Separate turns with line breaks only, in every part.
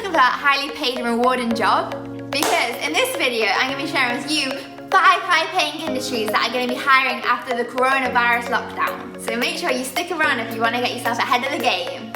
looking for that highly paid and rewarding job? Because in this video, I'm going to be sharing with you 5 high-paying industries that are going to be hiring after the coronavirus lockdown. So make sure you stick around if you want to get yourself ahead of the game.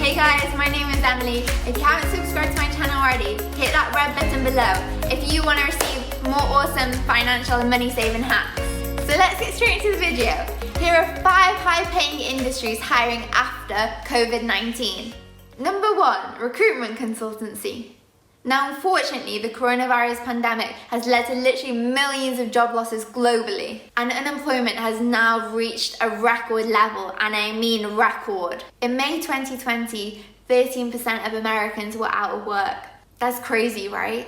Hey guys, my name is Emily. If you haven't subscribed to my channel already, hit that red button below if you want to receive more awesome financial and money-saving hacks. So let's get straight into the video. Here are 5 high-paying industries hiring after COVID-19. Number 1, recruitment consultancy. Now, unfortunately, the coronavirus pandemic has led to literally millions of job losses globally, and unemployment has now reached a record level, and I mean record. In May 2020, 13% of Americans were out of work. That's crazy, right?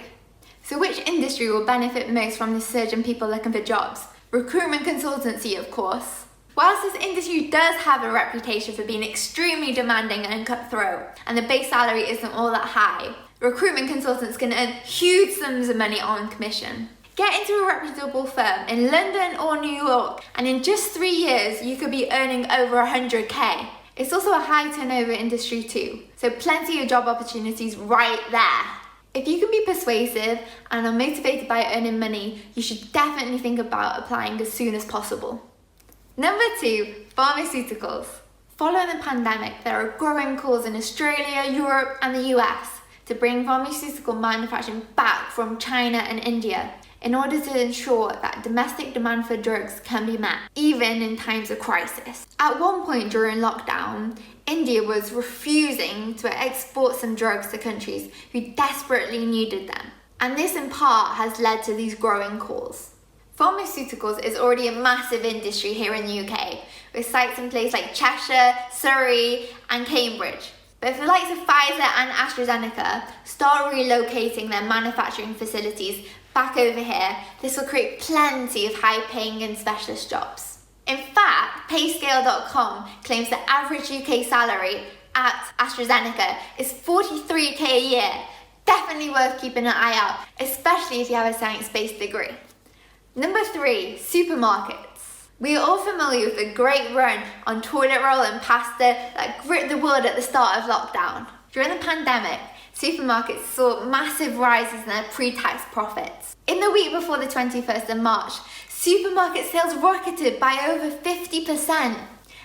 So which industry will benefit most from this surge in people looking for jobs? Recruitment consultancy, of course. Whilst this industry does have a reputation for being extremely demanding and cutthroat, and the base salary isn't all that high, recruitment consultants can earn huge sums of money on commission. Get into a reputable firm in London or New York, and in just 3 years, you could be earning over 100k. It's also a high turnover industry too, so plenty of job opportunities right there. If you can be persuasive and are motivated by earning money, you should definitely think about applying as soon as possible. Number 2, pharmaceuticals. Following the pandemic, there are growing calls in Australia, Europe, and the US to bring pharmaceutical manufacturing back from China and India in order to ensure that domestic demand for drugs can be met, even in times of crisis. At one point during lockdown, India was refusing to export some drugs to countries who desperately needed them. And this in part has led to these growing calls. Pharmaceuticals is already a massive industry here in the UK, with sites in places like Cheshire, Surrey, and Cambridge. But if the likes of Pfizer and AstraZeneca start relocating their manufacturing facilities back over here, this will create plenty of high-paying and specialist jobs. In fact, payscale.com claims the average UK salary at AstraZeneca is 43k a year. Definitely worth keeping an eye out, especially if you have a science-based degree. Number 3, supermarkets. We are all familiar with the great run on toilet roll and pasta that gripped the world at the start of lockdown. During the pandemic, supermarkets saw massive rises in their pre-tax profits. In the week before the 21st of March, supermarket sales rocketed by over 50%.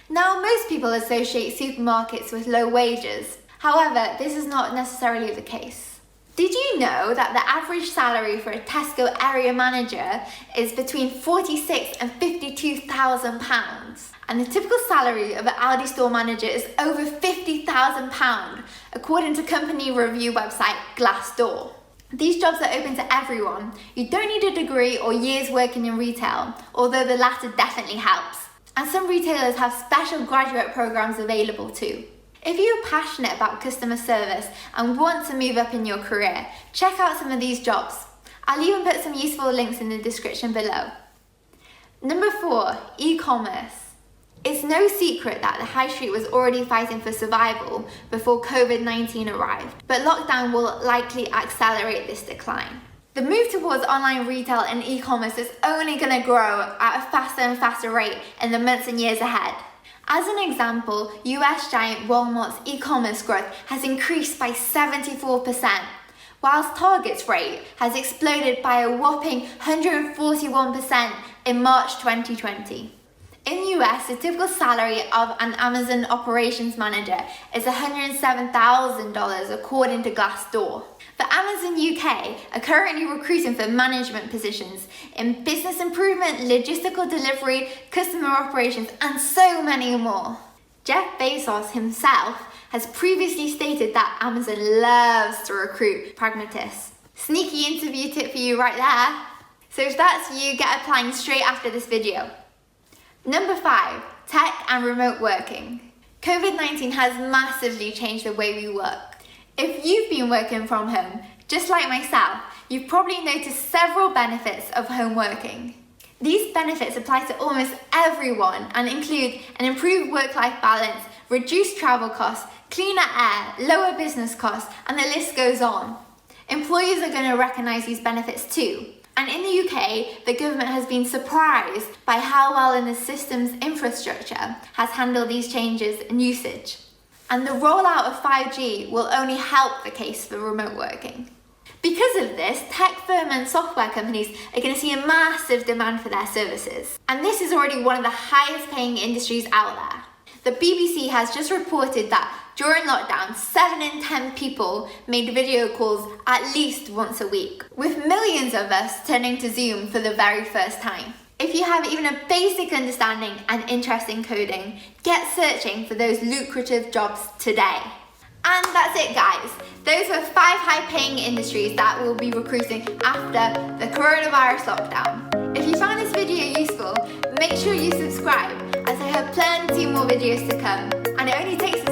Now, most people associate supermarkets with low wages. However, this is not necessarily the case. Did you know that the average salary for a Tesco area manager is between £46,000 and £52,000? And the typical salary of an Aldi store manager is over £50,000, according to company review website Glassdoor. These jobs are open to everyone. You don't need a degree or years working in retail, although the latter definitely helps. And some retailers have special graduate programs available too. If you're passionate about customer service and want to move up in your career, check out some of these jobs. I'll even put some useful links in the description below. Number 4, e-commerce. It's no secret that the high street was already fighting for survival before COVID-19 arrived, but lockdown will likely accelerate this decline. The move towards online retail and e-commerce is only going to grow at a faster and faster rate in the months and years ahead. As an example, US giant Walmart's e-commerce growth has increased by 74%, whilst Target's rate has exploded by a whopping 141% in March 2020. In the US, the typical salary of an Amazon operations manager is $107,000 according to Glassdoor. But Amazon UK are currently recruiting for management positions in business improvement, logistical delivery, customer operations, and so many more. Jeff Bezos himself has previously stated that Amazon loves to recruit pragmatists. Sneaky interview tip for you right there. So if that's you, get applying straight after this video. Number 5, tech and remote working. COVID-19 has massively changed the way we work. If you've been working from home, just like myself, you've probably noticed several benefits of home working. These benefits apply to almost everyone and include an improved work-life balance, reduced travel costs, cleaner air, lower business costs, and the list goes on. Employers are going to recognize these benefits too. And in the UK, the government has been surprised by how well in the system's infrastructure has handled these changes in usage. And the rollout of 5G will only help the case for remote working. Because of this, tech firms and software companies are going to see a massive demand for their services. And this is already one of the highest paying industries out there. The BBC has just reported that during lockdown, 7 in 10 people made video calls at least once a week, with millions of us turning to Zoom for the very first time. If you have even a basic understanding and interest in coding, get searching for those lucrative jobs today. And that's it, guys. Those were 5 high-paying industries that will be recruiting after the coronavirus lockdown. If you found this video useful, make sure you subscribe, as I have plenty more videos to come. And it only takes